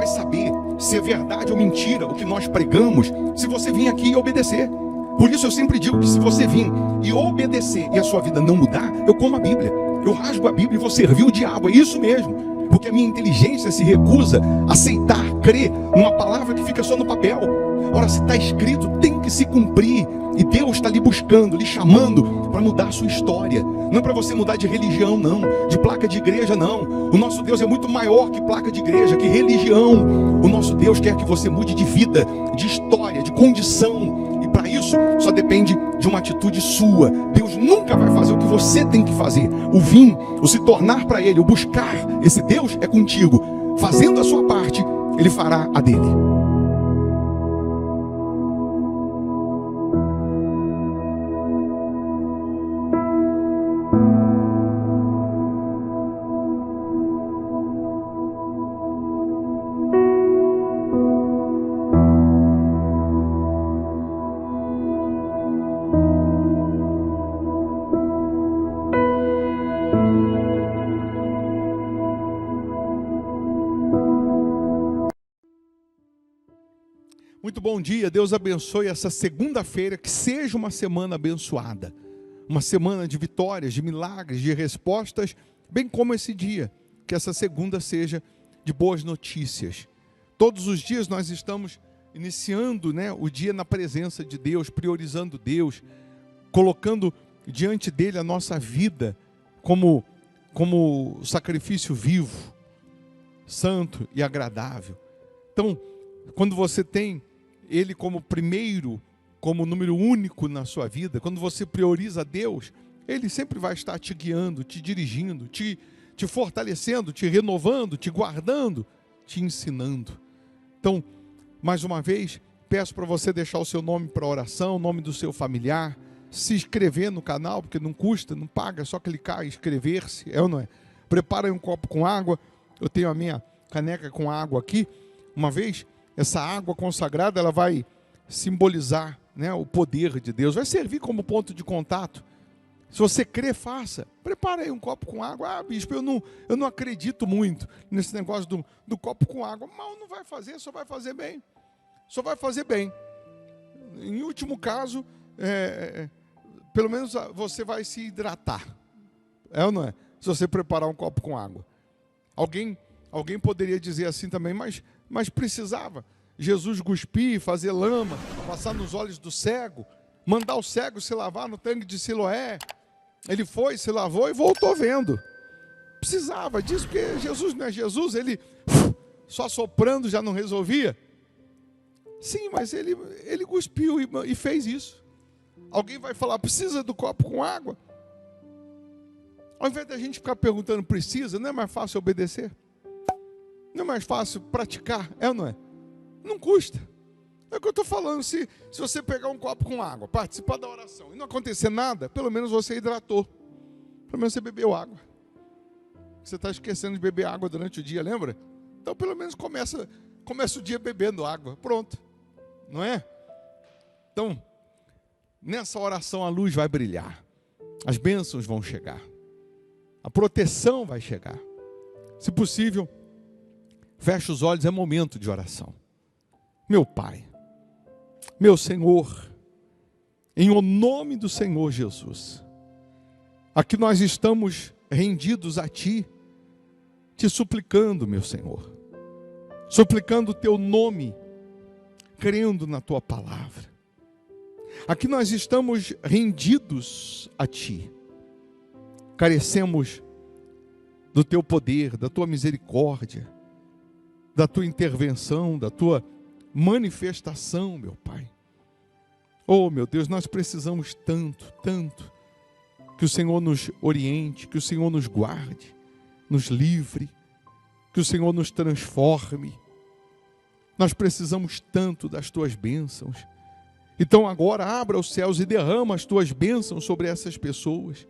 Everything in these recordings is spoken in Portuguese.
saber se é verdade ou mentira o que nós pregamos, se você vir aqui e obedecer. Por isso eu sempre digo que se você vir e obedecer e a sua vida não mudar, eu como a Bíblia, eu rasgo a Bíblia e vou servir o diabo, é isso mesmo. Porque a minha inteligência se recusa a aceitar, crer numa palavra que fica só no papel. Ora, se está escrito, tem que se cumprir. E Deus está lhe buscando, lhe chamando para mudar a sua história. Não é para você mudar de religião, não. De placa de igreja, não. O nosso Deus é muito maior que placa de igreja, que religião. O nosso Deus quer que você mude de vida, de história, de condição. E para isso, só depende de uma atitude sua. Deus nunca vai fazer o que você tem que fazer. O vir, o se tornar para Ele, o buscar esse Deus é contigo. Fazendo a sua parte, Ele fará a dele. Muito bom dia, Deus abençoe essa segunda-feira, que seja uma semana abençoada, uma semana de vitórias, de milagres, de respostas, bem como esse dia, que essa segunda seja de boas notícias. Todos os dias nós estamos iniciando, o dia na presença de Deus, priorizando Deus, colocando diante dele a nossa vida como sacrifício vivo, santo e agradável. Então, quando você tem Ele como primeiro, como número único na sua vida, quando você prioriza Deus, Ele sempre vai estar te guiando, te dirigindo, te fortalecendo, te renovando, te guardando, te ensinando. Então, mais uma vez, peço para você deixar o seu nome para oração, o nome do seu familiar, se inscrever no canal, porque não custa, não paga, é só clicar e inscrever-se, é ou não é? Prepara aí um copo com água, eu tenho a minha caneca com água aqui. Uma vez, essa água consagrada, ela vai simbolizar, o poder de Deus, vai servir como ponto de contato. Se você crê, faça. Prepara aí um copo com água. Ah, bispo, eu não acredito muito nesse negócio do copo com água. Mal não vai fazer, só vai fazer bem. Só vai fazer bem. Em último caso, pelo menos você vai se hidratar. É ou não é? Se você preparar um copo com água. Alguém poderia dizer assim também, mas precisava Jesus cuspir, fazer lama, passar nos olhos do cego, mandar o cego se lavar no tanque de Siloé. Ele foi, se lavou e voltou vendo. Precisava disso, porque Jesus não é Jesus, ele só soprando já não resolvia. Sim, mas ele cuspiu e fez isso. Alguém vai falar, precisa do copo com água? Ao invés da gente ficar perguntando, precisa, não é mais fácil obedecer? Não é mais fácil praticar, é ou não é? Não custa. É o que eu estou falando, se você pegar um copo com água, participar da oração e não acontecer nada, pelo menos você hidratou. Pelo menos você bebeu água. Você está esquecendo de beber água durante o dia, lembra? Então pelo menos começa o dia bebendo água, pronto. Não é? Então, nessa oração a luz vai brilhar. As bênçãos vão chegar. A proteção vai chegar. Se possível, feche os olhos, é momento de oração. Meu Pai, meu Senhor, em o nome do Senhor Jesus, aqui nós estamos rendidos a Ti, te suplicando, meu Senhor, suplicando o Teu nome, crendo na Tua palavra. Aqui nós estamos rendidos a Ti, carecemos do Teu poder, da Tua misericórdia, da Tua intervenção, da Tua manifestação, meu Pai. Oh, meu Deus, nós precisamos tanto que o Senhor nos oriente, que o Senhor nos guarde, nos livre, que o Senhor nos transforme. Nós precisamos tanto das Tuas bênçãos. Então agora abra os céus e derrama as Tuas bênçãos sobre essas pessoas.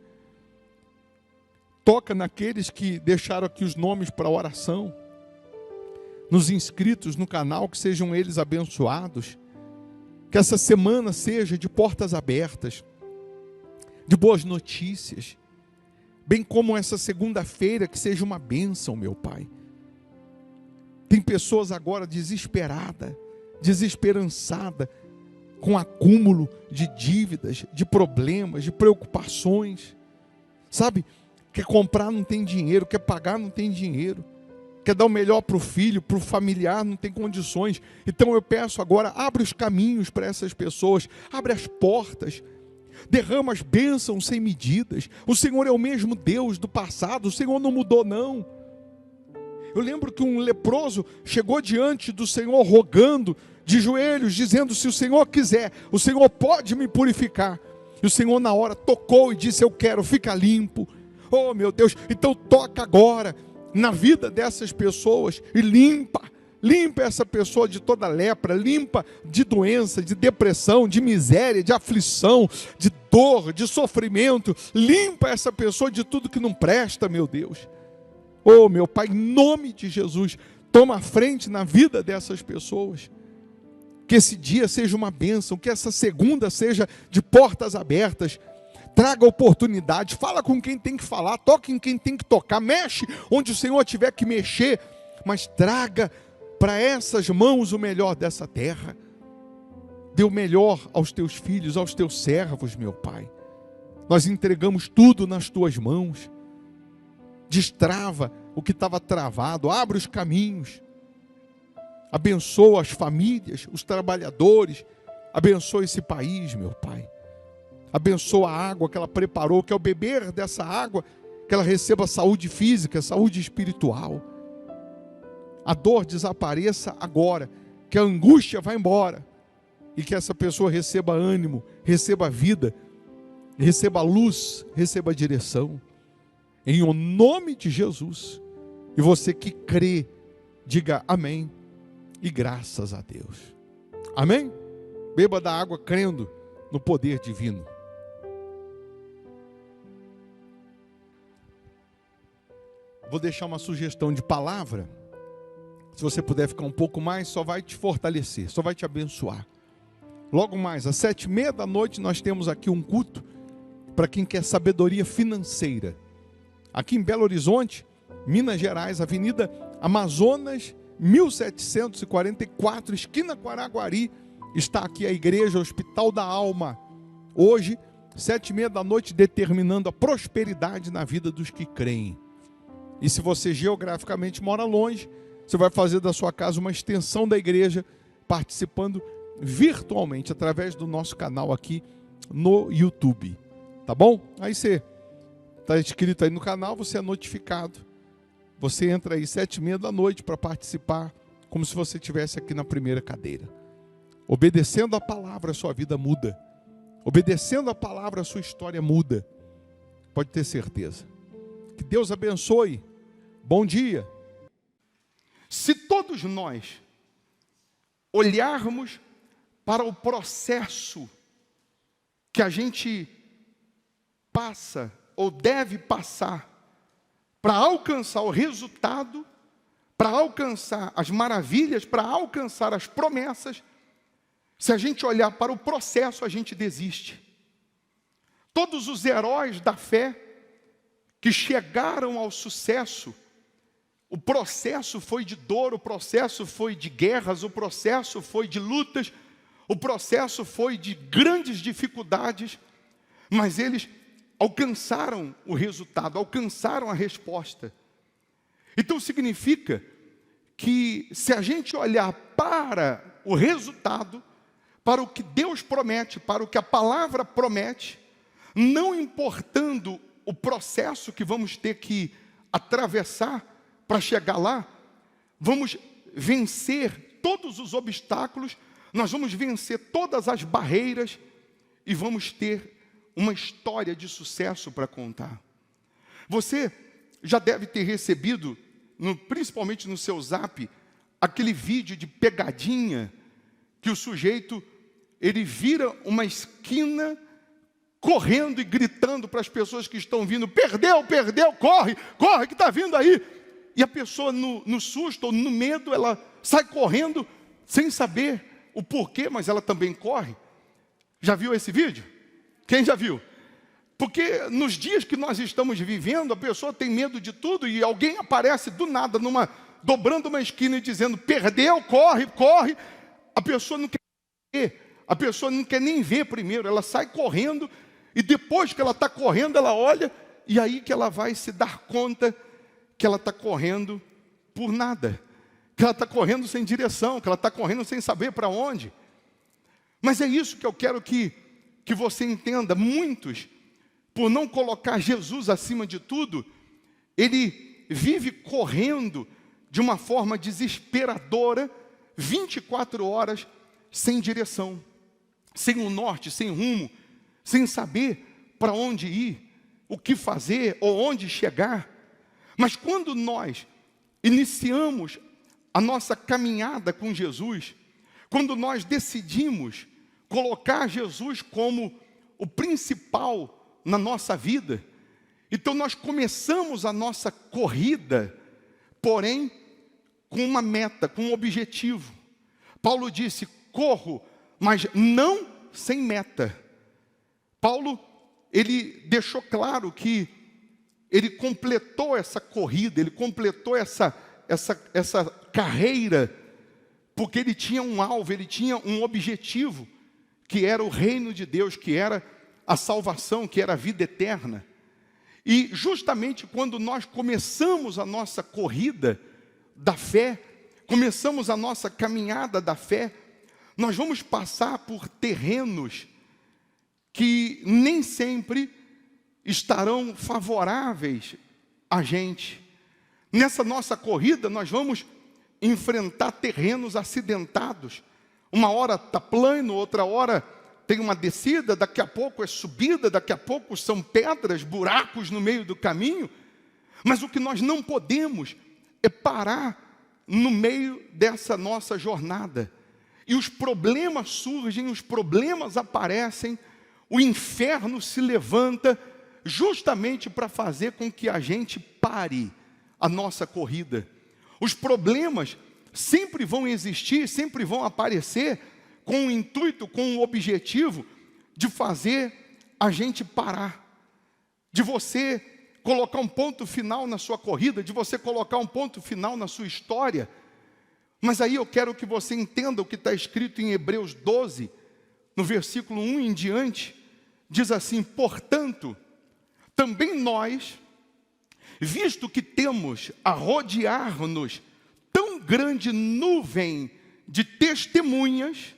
Toca naqueles que deixaram aqui os nomes para oração, nos inscritos no canal, que sejam eles abençoados, que essa semana seja de portas abertas, de boas notícias, bem como essa segunda-feira que seja uma bênção, meu Pai. Tem pessoas agora desesperadas, desesperançadas, com acúmulo de dívidas, de problemas, de preocupações. Sabe, quer comprar não tem dinheiro, quer pagar não tem dinheiro, quer dar o melhor para o filho, para o familiar, não tem condições. Então eu peço agora, abre os caminhos para essas pessoas, abre as portas, derrama as bênçãos sem medidas. O Senhor é o mesmo Deus do passado, o Senhor não mudou não. Eu lembro que um leproso chegou diante do Senhor rogando, de joelhos, dizendo: se o Senhor quiser, o Senhor pode me purificar. E o Senhor na hora tocou e disse: eu quero, fica limpo. Oh meu Deus, então toca agora na vida dessas pessoas e limpa essa pessoa de toda lepra, limpa de doença, de depressão, de miséria, de aflição, de dor, de sofrimento. Limpa essa pessoa de tudo que não presta, meu Deus. Oh meu Pai, em nome de Jesus, toma a frente na vida dessas pessoas. Que esse dia seja uma bênção, que essa segunda seja de portas abertas. Traga oportunidade, fala com quem tem que falar, toque em quem tem que tocar, mexe onde o Senhor tiver que mexer, mas traga para essas mãos o melhor dessa terra. Dê o melhor aos teus filhos, aos teus servos, meu Pai. Nós entregamos tudo nas tuas mãos. Destrava o que estava travado, abre os caminhos. Abençoa as famílias, os trabalhadores, abençoa esse país, meu Pai. Abençoa a água que ela preparou, que ao beber dessa água, que ela receba saúde física, saúde espiritual. A dor desapareça agora, que a angústia vá embora, e que essa pessoa receba ânimo, receba vida, receba luz, receba direção, em o nome de Jesus. E você que crê, diga amém. E graças a Deus. Amém? Beba da água crendo no poder divino. Vou deixar uma sugestão de palavra. Se você puder ficar um pouco mais, só vai te fortalecer, só vai te abençoar. Logo mais, às 19h30 nós temos aqui um culto para quem quer sabedoria financeira. Aqui em Belo Horizonte, Minas Gerais, Avenida Amazonas, 1744, esquina com Araguari, está aqui a igreja Hospital da Alma. Hoje, 19h30, determinando a prosperidade na vida dos que creem. E se você geograficamente mora longe, você vai fazer da sua casa uma extensão da igreja, participando virtualmente, através do nosso canal aqui no YouTube. Tá bom? Aí você está inscrito aí no canal, você é notificado. Você entra aí 19h30 para participar, como se você estivesse aqui na primeira cadeira. Obedecendo a palavra, a sua vida muda. Obedecendo a palavra, a sua história muda. Pode ter certeza. Que Deus abençoe. Bom dia. Se todos nós olharmos para o processo que a gente passa ou deve passar para alcançar o resultado, para alcançar as maravilhas, para alcançar as promessas, se a gente olhar para o processo, a gente desiste. Todos os heróis da fé que chegaram ao sucesso, o processo foi de dor, o processo foi de guerras, o processo foi de lutas, o processo foi de grandes dificuldades, mas eles alcançaram o resultado, alcançaram a resposta. Então significa que se a gente olhar para o resultado, para o que Deus promete, para o que a palavra promete, não importando o processo que vamos ter que atravessar para chegar lá, vamos vencer todos os obstáculos, nós vamos vencer todas as barreiras e vamos ter uma história de sucesso para contar. Você já deve ter recebido, principalmente no seu zap, aquele vídeo de pegadinha, que o sujeito, ele vira uma esquina, correndo e gritando para as pessoas que estão vindo: perdeu, perdeu, corre, corre que está vindo aí. E a pessoa no susto ou no medo, ela sai correndo, sem saber o porquê, mas ela também corre. Já viu esse vídeo? Quem já viu? Porque nos dias que nós estamos vivendo, a pessoa tem medo de tudo e alguém aparece do nada dobrando uma esquina e dizendo, perdeu, corre, corre, a pessoa não quer ver, a pessoa não quer nem ver primeiro, ela sai correndo, e depois que ela está correndo, ela olha, e aí que ela vai se dar conta que ela está correndo por nada, que ela está correndo sem direção, que ela está correndo sem saber para onde. Mas é isso que eu quero que você entenda. Muitos, por não colocar Jesus acima de tudo, ele vive correndo de uma forma desesperadora, 24 horas, sem direção, sem um norte, sem rumo, sem saber para onde ir, o que fazer ou onde chegar. Mas quando nós iniciamos a nossa caminhada com Jesus, quando nós decidimos colocar Jesus como o principal na nossa vida, então nós começamos a nossa corrida, porém com uma meta, com um objetivo. Paulo disse, corro, mas não sem meta. Paulo, ele deixou claro que ele completou essa corrida, ele completou essa carreira, porque ele tinha um alvo, ele tinha um objetivo, que era o reino de Deus, que era a salvação, que era a vida eterna. E justamente quando nós começamos a nossa corrida da fé, começamos a nossa caminhada da fé, nós vamos passar por terrenos que nem sempre estarão favoráveis a gente. Nessa nossa corrida, nós vamos enfrentar terrenos acidentados. Uma hora está plano, outra hora tem uma descida, daqui a pouco é subida, daqui a pouco são pedras, buracos no meio do caminho. Mas o que nós não podemos é parar no meio dessa nossa jornada. E os problemas surgem, os problemas aparecem, o inferno se levanta justamente para fazer com que a gente pare a nossa corrida. Os problemas sempre vão existir, sempre vão aparecer com o intuito, com o objetivo de fazer a gente parar, de você colocar um ponto final na sua corrida, de você colocar um ponto final na sua história. Mas aí eu quero que você entenda o que está escrito em Hebreus 12, no versículo 1 em diante, diz assim, portanto, também nós, visto que temos a rodear-nos tão grande nuvem de testemunhas,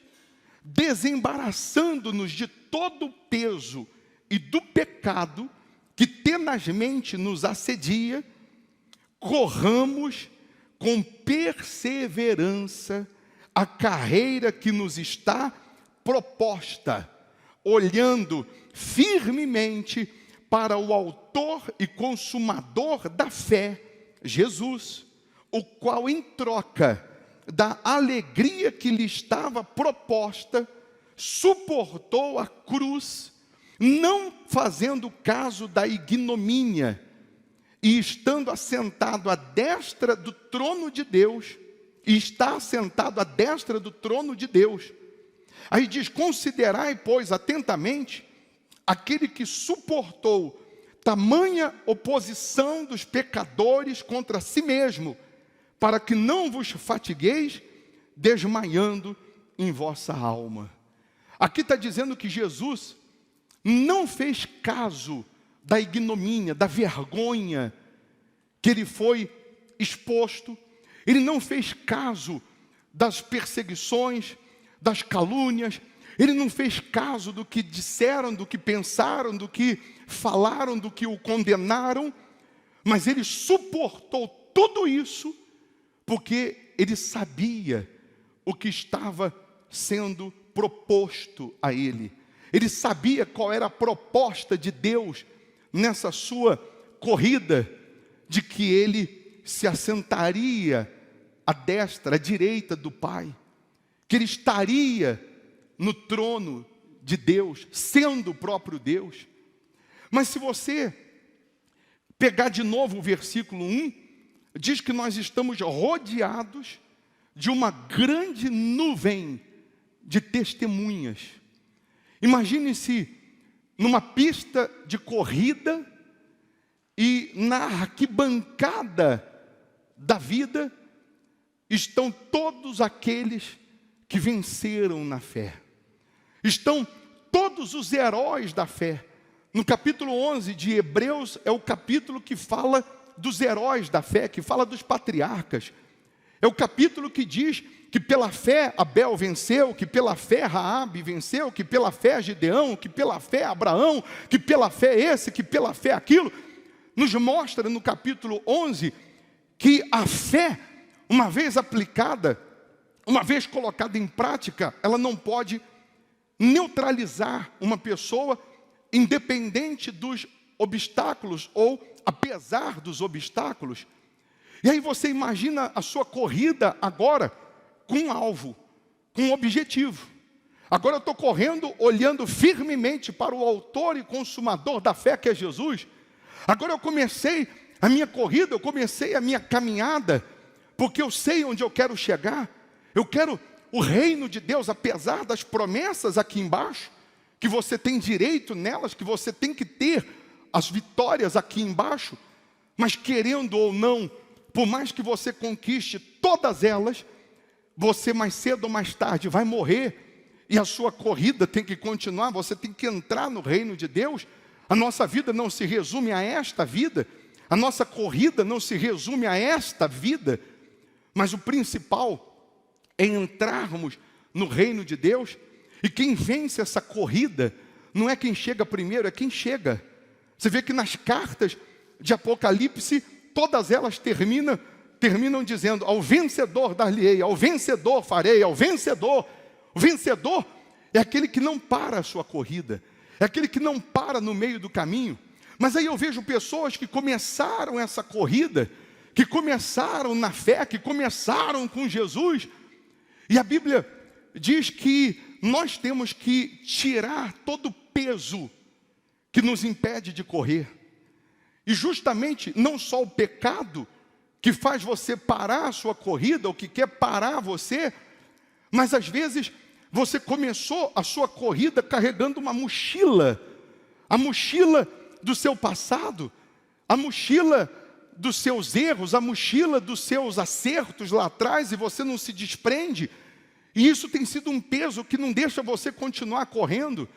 desembaraçando-nos de todo o peso e do pecado que tenazmente nos assedia, corramos com perseverança a carreira que nos está proposta, olhando firmemente para o autor e consumador da fé, Jesus, o qual em troca da alegria que lhe estava proposta, suportou a cruz, não fazendo caso da ignomínia, e estando assentado à destra do trono de Deus, e está assentado à destra do trono de Deus. Aí diz, considerai, pois, atentamente, aquele que suportou tamanha oposição dos pecadores contra si mesmo, para que não vos fatigueis, desmaiando em vossa alma. Aqui está dizendo que Jesus não fez caso da ignomínia, da vergonha que ele foi exposto. Ele não fez caso das perseguições, das calúnias. Ele não fez caso do que disseram, do que pensaram, do que falaram, do que o condenaram. Mas ele suportou tudo isso porque ele sabia o que estava sendo proposto a ele. Ele sabia qual era a proposta de Deus nessa sua corrida, de que ele se assentaria à destra, à direita do Pai, que ele estaria no trono de Deus, sendo o próprio Deus. Mas se você pegar de novo o versículo 1, diz que nós estamos rodeados de uma grande nuvem de testemunhas. Imagine-se numa pista de corrida e na arquibancada da vida estão todos aqueles que venceram na fé. Estão todos os heróis da fé. No capítulo 11 de Hebreus é o capítulo que fala dos heróis da fé, que fala dos patriarcas. É o capítulo que diz que pela fé Abel venceu, que pela fé Raabe venceu, que pela fé Gideão, que pela fé Abraão, que pela fé esse, que pela fé aquilo. Nos mostra no capítulo 11 que a fé, uma vez aplicada, uma vez colocada em prática, ela não pode neutralizar uma pessoa, independente dos obstáculos ou apesar dos obstáculos. E aí você imagina a sua corrida agora com um alvo, com um objetivo. Agora eu estou correndo, olhando firmemente para o autor e consumador da fé, que é Jesus. Agora eu comecei a minha corrida, eu comecei a minha caminhada, porque eu sei onde eu quero chegar. Eu quero o reino de Deus, apesar das promessas aqui embaixo, que você tem direito nelas, que você tem que ter as vitórias aqui embaixo, mas querendo ou não, por mais que você conquiste todas elas, você mais cedo ou mais tarde vai morrer, e a sua corrida tem que continuar, você tem que entrar no reino de Deus. A nossa vida não se resume a esta vida, a nossa corrida não se resume a esta vida, mas o principal é entrarmos no reino de Deus. E quem vence essa corrida não é quem chega primeiro, é quem chega. Você vê que nas cartas de Apocalipse, todas elas terminam dizendo: ao vencedor dar-lhe-ei, ao vencedor farei, ao vencedor. O vencedor é aquele que não para a sua corrida, é aquele que não para no meio do caminho. Mas aí eu vejo pessoas que começaram essa corrida, que começaram na fé, que começaram com Jesus, e a Bíblia diz que nós temos que tirar todo o peso que nos impede de correr. E justamente não só o pecado que faz você parar a sua corrida, ou que quer parar você, mas às vezes você começou a sua corrida carregando uma mochila, a mochila do seu passado, a mochila dos seus erros, a mochila dos seus acertos lá atrás, e você não se desprende. E isso tem sido um peso que não deixa você continuar correndo.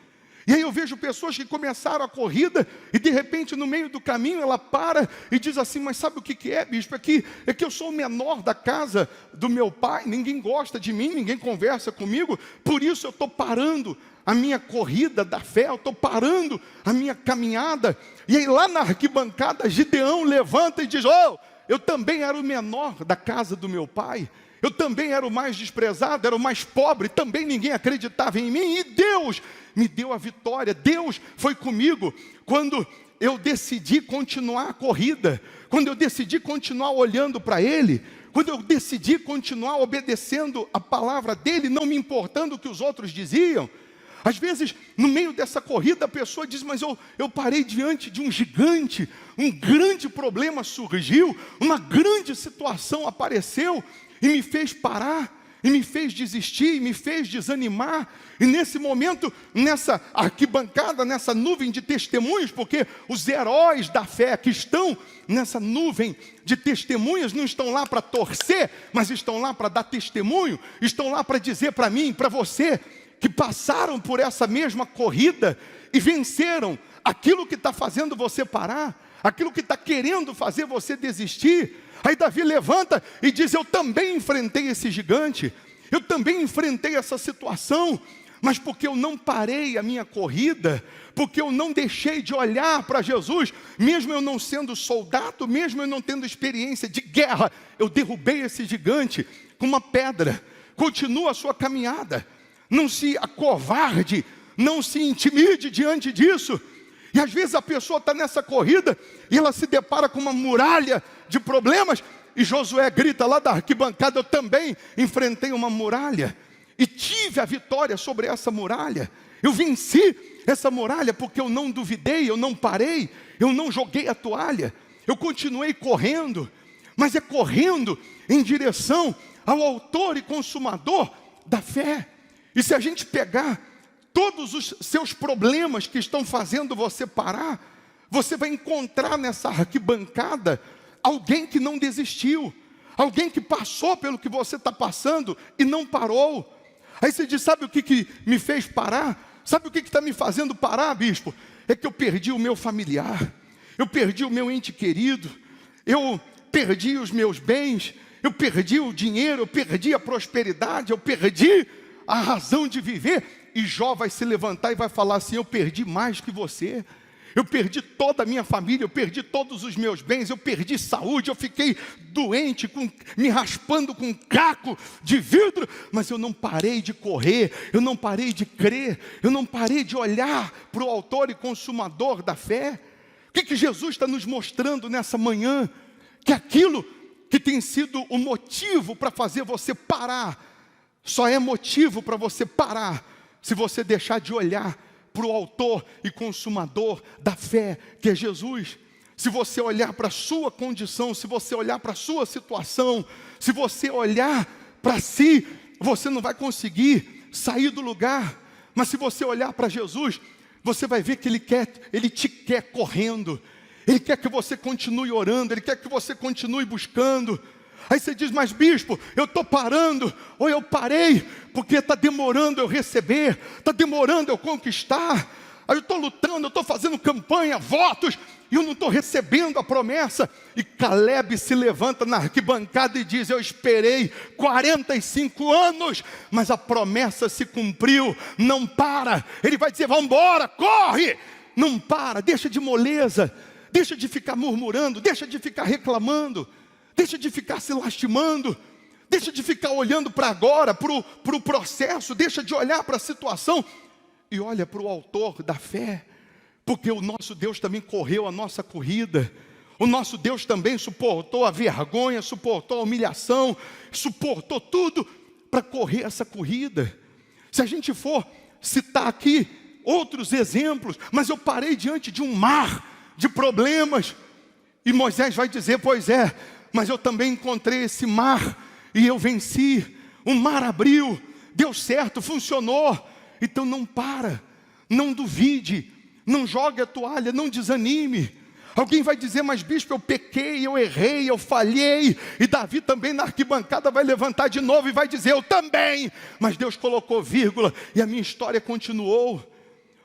E aí eu vejo pessoas que começaram a corrida e de repente no meio do caminho ela para e diz assim: mas sabe o que é, bispo? É que eu sou o menor da casa do meu pai, ninguém gosta de mim, ninguém conversa comigo, por isso eu estou parando a minha corrida da fé, eu estou parando a minha caminhada. E aí lá na arquibancada Gideão levanta e diz: oh, eu também era o menor da casa do meu pai, eu também era o mais desprezado, era o mais pobre, também ninguém acreditava em mim, e Deus me deu a vitória. Deus foi comigo quando eu decidi continuar a corrida, quando eu decidi continuar olhando para Ele, quando eu decidi continuar obedecendo a palavra dEle, não me importando o que os outros diziam. Às vezes, no meio dessa corrida, a pessoa diz: mas eu parei diante de um gigante, um grande problema surgiu, uma grande situação apareceu, e me fez parar, e me fez desistir, e me fez desanimar. E nesse momento, nessa arquibancada, nessa nuvem de testemunhos, porque os heróis da fé que estão nessa nuvem de testemunhas não estão lá para torcer, mas estão lá para dar testemunho, estão lá para dizer para mim, para você, que passaram por essa mesma corrida e venceram aquilo que está fazendo você parar, aquilo que está querendo fazer você desistir. Aí Davi levanta e diz: eu também enfrentei esse gigante, eu também enfrentei essa situação, mas porque eu não parei a minha corrida, porque eu não deixei de olhar para Jesus, mesmo eu não sendo soldado, mesmo eu não tendo experiência de guerra, eu derrubei esse gigante com uma pedra. Continua a sua caminhada, não se acovarde, não se intimide diante disso. E às vezes a pessoa está nessa corrida e ela se depara com uma muralha de problemas, e Josué grita lá da arquibancada: eu também enfrentei uma muralha e tive a vitória sobre essa muralha. Eu venci essa muralha porque eu não duvidei, eu não parei, eu não joguei a toalha, eu continuei correndo, mas é correndo em direção ao autor e consumador da fé. E se a gente pegar todos os seus problemas que estão fazendo você parar, você vai encontrar nessa arquibancada alguém que não desistiu, Alguém que passou pelo que você está passando e não parou. Aí você diz, sabe o que me fez parar? Sabe o que está me fazendo parar, bispo? É que eu perdi o meu familiar, eu perdi o meu ente querido, eu perdi os meus bens, eu perdi o dinheiro, eu perdi a prosperidade, eu perdi a razão de viver. E Jó vai se levantar e vai falar assim, eu perdi mais que você. Eu perdi toda a minha família, eu perdi todos os meus bens, eu perdi saúde, eu fiquei doente, me raspando com um caco de vidro, mas eu não parei de correr, eu não parei de crer, eu não parei de olhar para o autor e consumador da fé. O que Jesus está nos mostrando nessa manhã? Que aquilo que tem sido o motivo para fazer você parar, só é motivo para você parar, se você deixar de olhar para o autor e consumador da fé, que é Jesus. Se você olhar para a sua condição, se você olhar para a sua situação, se você olhar para si, você não vai conseguir sair do lugar. Mas se você olhar para Jesus, você vai ver que Ele te quer correndo. Ele quer que você continue orando, Ele quer que você continue buscando. Aí você diz, mas bispo, eu estou parando, ou eu parei, porque está demorando eu receber, está demorando eu conquistar. Aí eu estou lutando, eu estou fazendo campanha, votos, e eu não estou recebendo a promessa. E Caleb se levanta na arquibancada e diz, eu esperei 45 anos, mas a promessa se cumpriu, não para. Ele vai dizer, vamos embora, corre, não para, deixa de moleza, deixa de ficar murmurando, deixa de ficar reclamando. Deixa de ficar se lastimando, deixa de ficar olhando para agora, para o processo, deixa de olhar para a situação e olha para o autor da fé, porque o nosso Deus também correu a nossa corrida, o nosso Deus também suportou a vergonha, suportou a humilhação, suportou tudo para correr essa corrida. Se a gente for citar aqui outros exemplos, mas eu parei diante de um mar de problemas, e Moisés vai dizer, pois é, mas eu também encontrei esse mar e eu venci. O mar abriu, deu certo, funcionou. Então não para, não duvide, não jogue a toalha, não desanime. Alguém vai dizer, mas bispo, eu pequei, eu errei, eu falhei. E Davi também na arquibancada vai levantar de novo e vai dizer, eu também. Mas Deus colocou vírgula e a minha história continuou.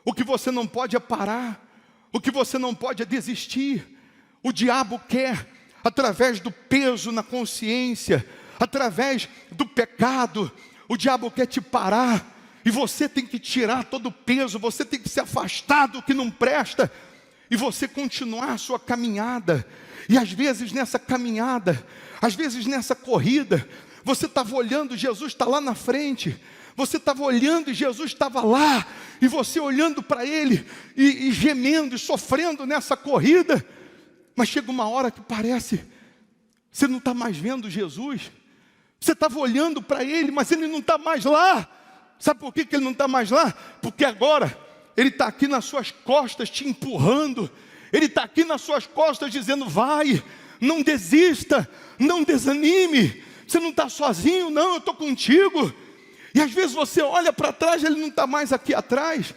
O que você não pode é parar, o que você não pode é desistir. O diabo quer, através do peso na consciência, através do pecado, o diabo quer te parar, e você tem que tirar todo o peso, você tem que se afastar do que não presta, e você continuar a sua caminhada. E às vezes nessa caminhada, às vezes nessa corrida, você estava olhando, Jesus está lá na frente, você estava olhando e Jesus estava lá, e você olhando para Ele, e gemendo, e sofrendo nessa corrida. Mas chega uma hora que parece, você não está mais vendo Jesus. Você estava olhando para Ele, mas Ele não está mais lá. Sabe por que Ele não está mais lá? Porque agora Ele está aqui nas suas costas te empurrando. Ele está aqui nas suas costas dizendo, vai, não desista, não desanime. Você não está sozinho, não, eu estou contigo. E às vezes você olha para trás, Ele não está mais aqui atrás.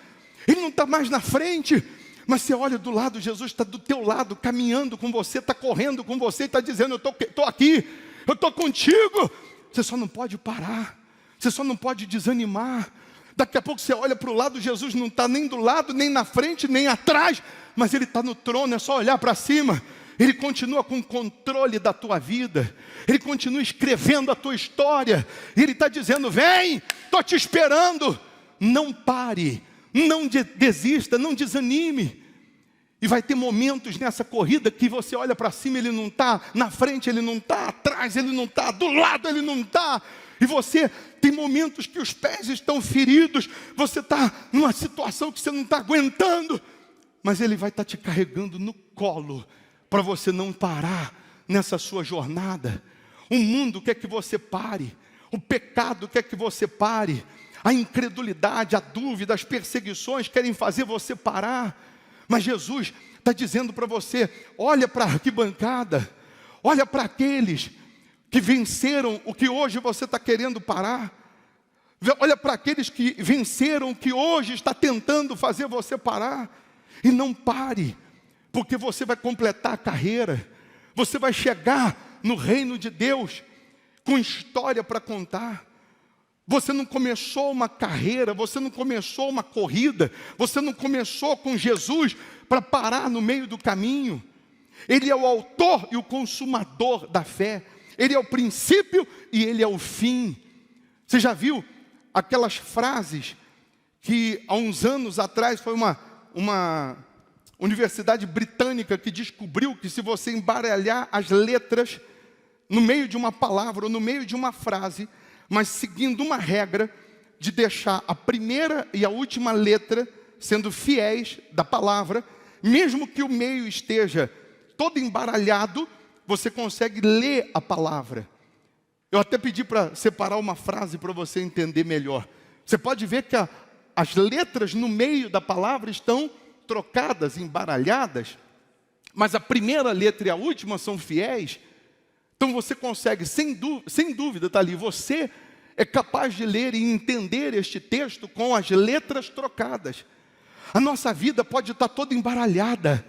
Ele não está mais na frente. Mas você olha do lado, Jesus está do teu lado, caminhando com você, está correndo com você, está dizendo, eu estou aqui, eu estou contigo. Você só não pode parar, você só não pode desanimar. Daqui a pouco você olha para o lado, Jesus não está nem do lado, nem na frente, nem atrás, mas Ele está no trono, é só olhar para cima. Ele continua com o controle da tua vida, Ele continua escrevendo a tua história, Ele está dizendo, vem, estou te esperando, não pare. Não desista, não desanime. E vai ter momentos nessa corrida que você olha para cima, Ele não está, na frente Ele não está, atrás Ele não está, do lado Ele não está. E você tem momentos que os pés estão feridos, você está numa situação que você não está aguentando, mas Ele vai estar te carregando no colo, para você não parar nessa sua jornada. O mundo quer que você pare, o pecado quer que você pare, a incredulidade, a dúvida, as perseguições querem fazer você parar. Mas Jesus está dizendo para você, olha para a arquibancada, olha para aqueles que venceram o que hoje você está querendo parar. Olha para aqueles que venceram o que hoje está tentando fazer você parar. E não pare, porque você vai completar a carreira, você vai chegar no reino de Deus com história para contar. Você não começou uma carreira, você não começou uma corrida, você não começou com Jesus para parar no meio do caminho. Ele é o autor e o consumador da fé. Ele é o princípio e ele é o fim. Você já viu aquelas frases que há uns anos atrás foi uma universidade britânica que descobriu que se você embaralhar as letras no meio de uma palavra ou no meio de uma frase, mas seguindo uma regra de deixar a primeira e a última letra sendo fiéis da palavra, mesmo que o meio esteja todo embaralhado, você consegue ler a palavra. Eu até pedi para separar uma frase para você entender melhor. Você pode ver que as letras no meio da palavra estão trocadas, embaralhadas, mas a primeira letra e a última são fiéis. Então você consegue, sem dúvida, está ali, você é capaz de ler e entender este texto com as letras trocadas. A nossa vida pode estar toda embaralhada,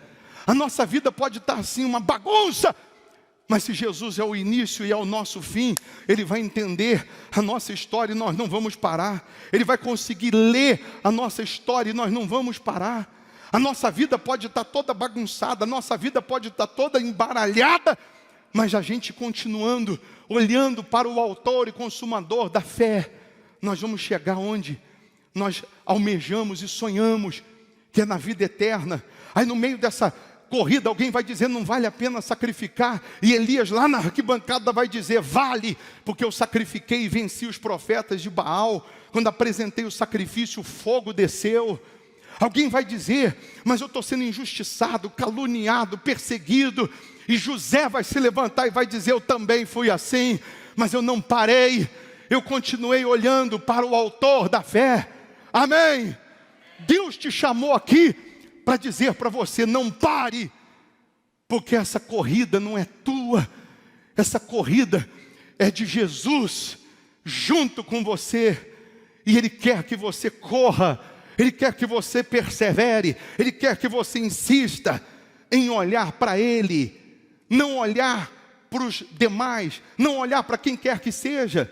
a nossa vida pode estar assim, uma bagunça, mas se Jesus é o início e é o nosso fim, Ele vai entender a nossa história e nós não vamos parar. Ele vai conseguir ler a nossa história e nós não vamos parar. A nossa vida pode estar toda bagunçada, a nossa vida pode estar toda embaralhada, mas a gente continuando, olhando para o autor e consumador da fé, nós vamos chegar onde nós almejamos e sonhamos, que é na vida eterna. Aí no meio dessa corrida, alguém vai dizer, não vale a pena sacrificar, e Elias lá na arquibancada vai dizer, vale, porque eu sacrifiquei e venci os profetas de Baal. Quando apresentei o sacrifício, o fogo desceu. Alguém vai dizer, mas eu estou sendo injustiçado, caluniado, perseguido, e José vai se levantar e vai dizer, eu também fui assim, mas eu não parei, eu continuei olhando para o autor da fé. Amém? Deus te chamou aqui para dizer para você, não pare, porque essa corrida não é tua, essa corrida é de Jesus, junto com você, e Ele quer que você corra, Ele quer que você persevere, Ele quer que você insista em olhar para Ele, não olhar para os demais, não olhar para quem quer que seja.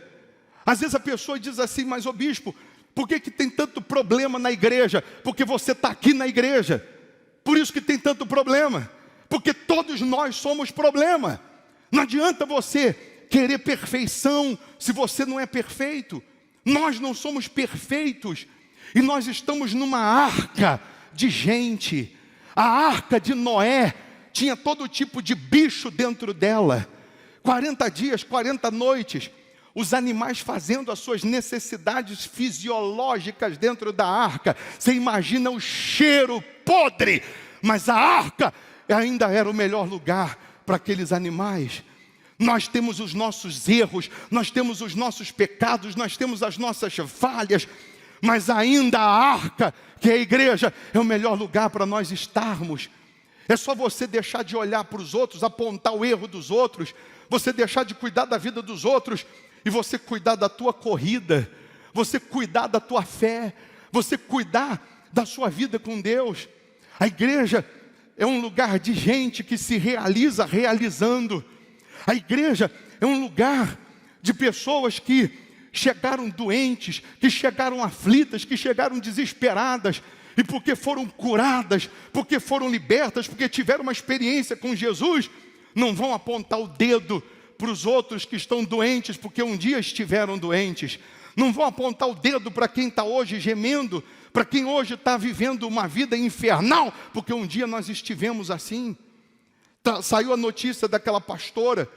Às vezes a pessoa diz assim, mas ô bispo, por que tem tanto problema na igreja? Porque você está aqui na igreja, por isso que tem tanto problema, porque todos nós somos problema. Não adianta você querer perfeição se você não é perfeito. Nós não somos perfeitos, e nós estamos numa arca de gente. A arca de Noé tinha todo tipo de bicho dentro dela, 40 dias, 40 noites, os animais fazendo as suas necessidades fisiológicas dentro da arca. Você imagina o cheiro podre, mas a arca ainda era o melhor lugar para aqueles animais. Nós temos os nossos erros, nós temos os nossos pecados, nós temos as nossas falhas, mas ainda a arca, que é a igreja, é o melhor lugar para nós estarmos. É só você deixar de olhar para os outros, apontar o erro dos outros, você deixar de cuidar da vida dos outros, e você cuidar da tua corrida, você cuidar da tua fé, você cuidar da sua vida com Deus. A igreja é um lugar de gente que se realiza realizando. A igreja é um lugar de pessoas que chegaram doentes, que chegaram aflitas, que chegaram desesperadas, e porque foram curadas, porque foram libertas, porque tiveram uma experiência com Jesus, não vão apontar o dedo para os outros que estão doentes, porque um dia estiveram doentes. Não vão apontar o dedo para quem está hoje gemendo, para quem hoje está vivendo uma vida infernal, porque um dia nós estivemos assim. Saiu a notícia daquela pastora,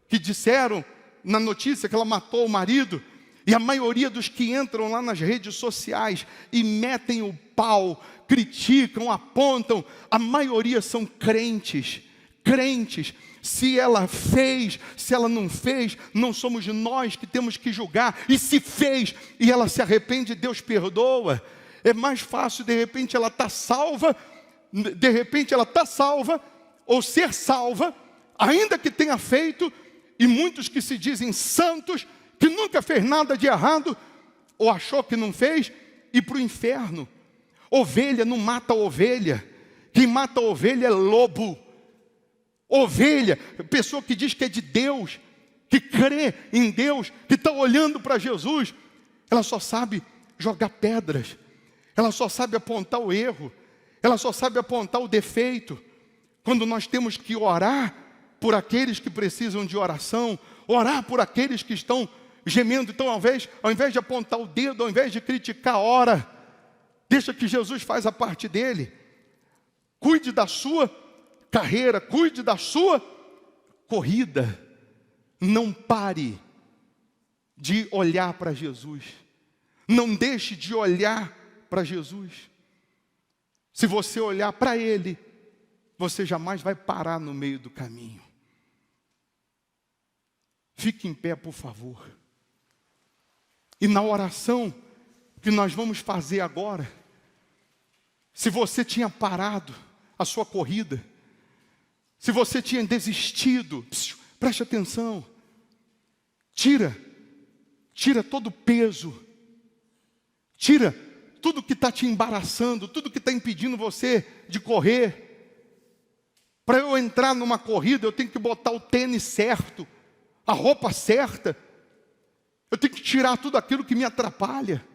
que disseram na notícia que ela matou o marido, e a maioria dos que entram lá nas redes sociais e metem o pau, criticam, apontam, a maioria são crentes. Se ela fez, se ela não fez, não somos nós que temos que julgar. E se fez e ela se arrepende, Deus perdoa. É mais fácil, de repente ela está salva, ou ser salva, ainda que tenha feito, e muitos que se dizem santos, que nunca fez nada de errado, ou achou que não fez, ir para o inferno. Ovelha não mata ovelha, quem mata ovelha é lobo. ovelha, pessoa que diz que é de Deus, que crê em Deus, que está olhando para Jesus, ela só sabe jogar pedras, ela só sabe apontar o erro, ela só sabe apontar o defeito. Quando nós temos que orar por aqueles que precisam de oração, orar por aqueles que estão gemendo. Então, ao invés de apontar o dedo, ao invés de criticar, ora. Deixa que Jesus faz a parte dele. Cuide da sua carreira, cuide da sua corrida. Não pare de olhar para Jesus. Não deixe de olhar para Jesus. Se você olhar para Ele, você jamais vai parar no meio do caminho. Fique em pé, por favor. E na oração que nós vamos fazer agora, se você tinha parado a sua corrida, se você tinha desistido, preste atenção. Tira todo o peso. Tira tudo que está te embaraçando, tudo que está impedindo você de correr. Para eu entrar numa corrida, eu tenho que botar o tênis certo, a roupa certa. Eu tenho que tirar tudo aquilo que me atrapalha.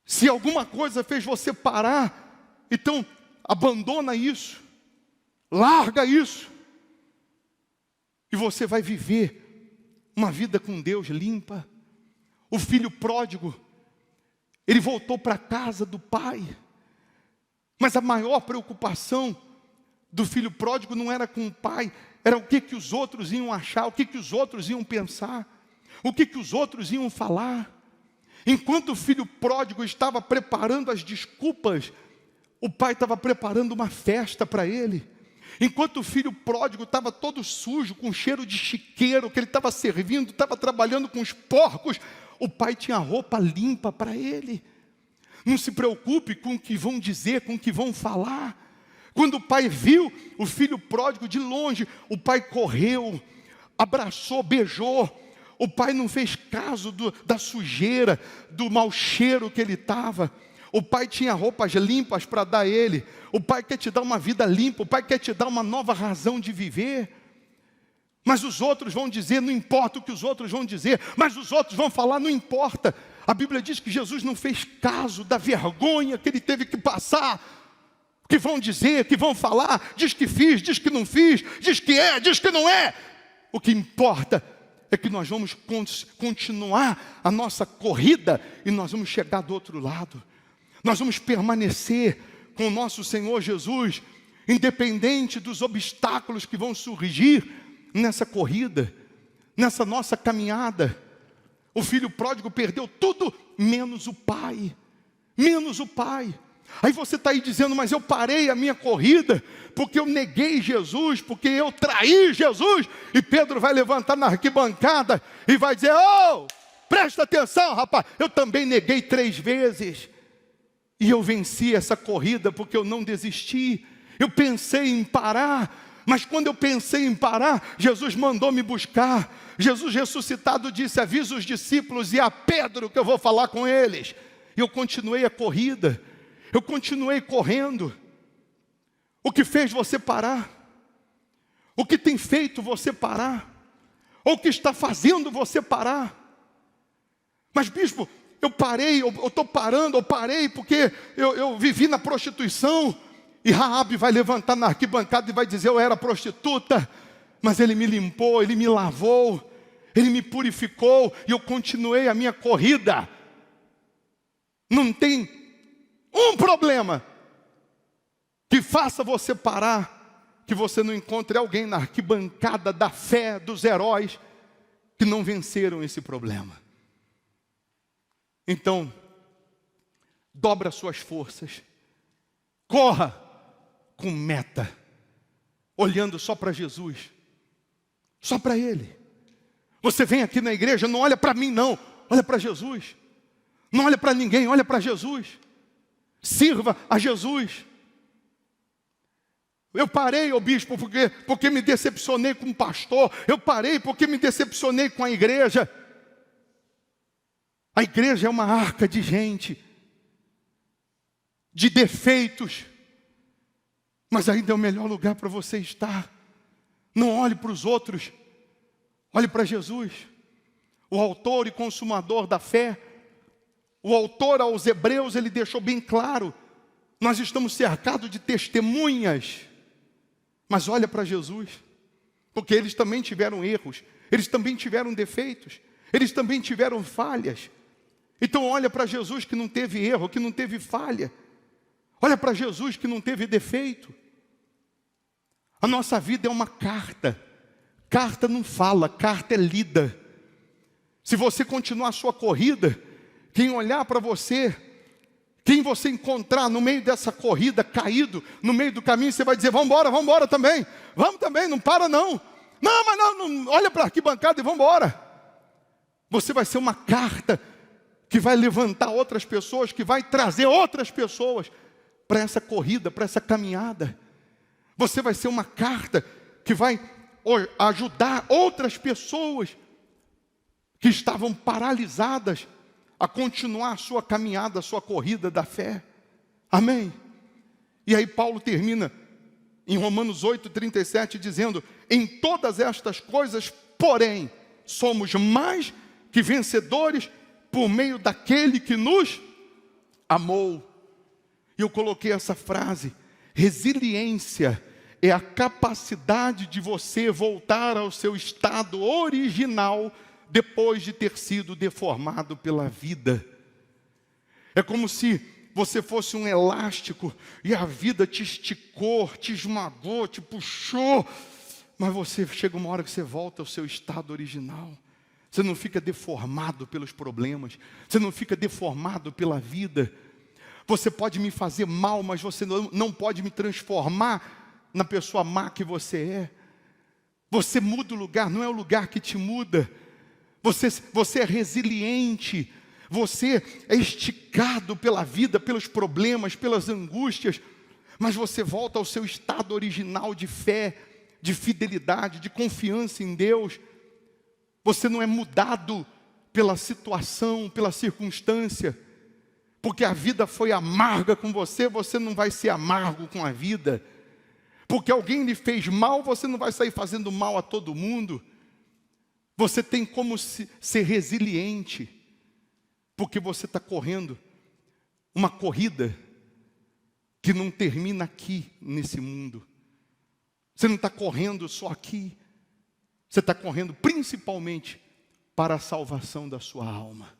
Se alguma coisa fez você parar, então abandona isso. Larga isso. E você vai viver uma vida com Deus limpa. O filho pródigo, ele voltou para a casa do pai. Mas a maior preocupação do filho pródigo não era com o pai, era o que os outros iam achar, o que os outros iam pensar, o que os outros iam falar. Enquanto o filho pródigo estava preparando as desculpas, o pai estava preparando uma festa para ele. Enquanto o filho pródigo estava todo sujo, com cheiro de chiqueiro, que ele estava servindo, estava trabalhando com os porcos, o pai tinha roupa limpa para ele. Não se preocupe com o que vão dizer, com o que vão falar. Quando o pai viu o filho pródigo de longe, o pai correu, abraçou, beijou. O pai não fez caso da sujeira, do mau cheiro que ele estava. O pai tinha roupas limpas para dar a ele. O pai quer te dar uma vida limpa, o pai quer te dar uma nova razão de viver. Mas os outros vão dizer, não importa o que os outros vão dizer, mas os outros vão falar, não importa. A Bíblia diz que Jesus não fez caso da vergonha que ele teve que passar. Que vão dizer, que vão falar, diz que fiz, diz que não fiz, diz que não é. O que importa é que nós vamos continuar a nossa corrida e nós vamos chegar do outro lado. Nós vamos permanecer com o nosso Senhor Jesus, independente dos obstáculos que vão surgir nessa corrida, nessa nossa caminhada. O filho pródigo perdeu tudo, menos o pai. Menos o pai. Aí você está aí dizendo, mas eu parei a minha corrida, porque eu neguei Jesus, porque eu traí Jesus. E Pedro vai levantar na arquibancada e vai dizer, presta atenção, rapaz, eu também neguei 3 vezes. E eu venci essa corrida porque eu não desisti. Eu pensei em parar, mas quando eu pensei em parar, Jesus mandou me buscar. Jesus ressuscitado disse, avisa os discípulos e a Pedro que eu vou falar com eles. E eu continuei a corrida. Eu continuei correndo. O que fez você parar? O que tem feito você parar? Ou o que está fazendo você parar? Mas bispo, eu parei, eu estou parando, eu parei porque eu vivi na prostituição. E Raabe vai levantar na arquibancada e vai dizer, eu era prostituta, mas ele me limpou, ele me lavou, ele me purificou e eu continuei a minha corrida. Não tem um problema que faça você parar, que você não encontre alguém na arquibancada da fé dos heróis que não venceram esse problema. Então, dobra suas forças, corra com meta, olhando só para Jesus, só para Ele. Você vem aqui na igreja, não olha para mim não, olha para Jesus. Não olha para ninguém, olha para Jesus. Sirva a Jesus. Eu parei, bispo, porque me decepcionei com o pastor. Eu parei porque me decepcionei com a igreja. A igreja é uma arca de gente, de defeitos, mas ainda é o melhor lugar para você estar. Não olhe para os outros, olhe para Jesus, o autor e consumador da fé. O autor aos Hebreus, ele deixou bem claro, nós estamos cercados de testemunhas, mas olha para Jesus, porque eles também tiveram erros, eles também tiveram defeitos, eles também tiveram falhas. Então olha para Jesus que não teve erro, que não teve falha. Olha para Jesus que não teve defeito. A nossa vida é uma carta. Carta não fala, carta é lida. Se você continuar a sua corrida, quem olhar para você, quem você encontrar no meio dessa corrida, caído, no meio do caminho, você vai dizer, vamos embora também. Vamos também, não para não. Não, mas não olha para a arquibancada e vamos embora. Você vai ser uma carta que vai levantar outras pessoas, que vai trazer outras pessoas para essa corrida, para essa caminhada. Você vai ser uma carta que vai ajudar outras pessoas que estavam paralisadas a continuar a sua caminhada, a sua corrida da fé. Amém? E aí Paulo termina em Romanos 8:37 dizendo, em todas estas coisas, porém, somos mais que vencedores por meio daquele que nos amou. E eu coloquei essa frase, resiliência é a capacidade de você voltar ao seu estado original depois de ter sido deformado pela vida. É como se você fosse um elástico e a vida te esticou, te esmagou, te puxou, mas você chega uma hora que você volta ao seu estado original. Você não fica deformado pelos problemas, você não fica deformado pela vida. Você pode me fazer mal, mas você não pode me transformar na pessoa má que você é. Você muda o lugar, não é o lugar que te muda. Você é resiliente, você é esticado pela vida, pelos problemas, pelas angústias, mas você volta ao seu estado original de fé, de fidelidade, de confiança em Deus. Você não é mudado pela situação, pela circunstância, porque a vida foi amarga com você, você não vai ser amargo com a vida. Porque alguém lhe fez mal, você não vai sair fazendo mal a todo mundo. Você tem como ser resiliente, porque você está correndo uma corrida que não termina aqui nesse mundo. Você não está correndo só aqui, você está correndo principalmente para a salvação da sua alma.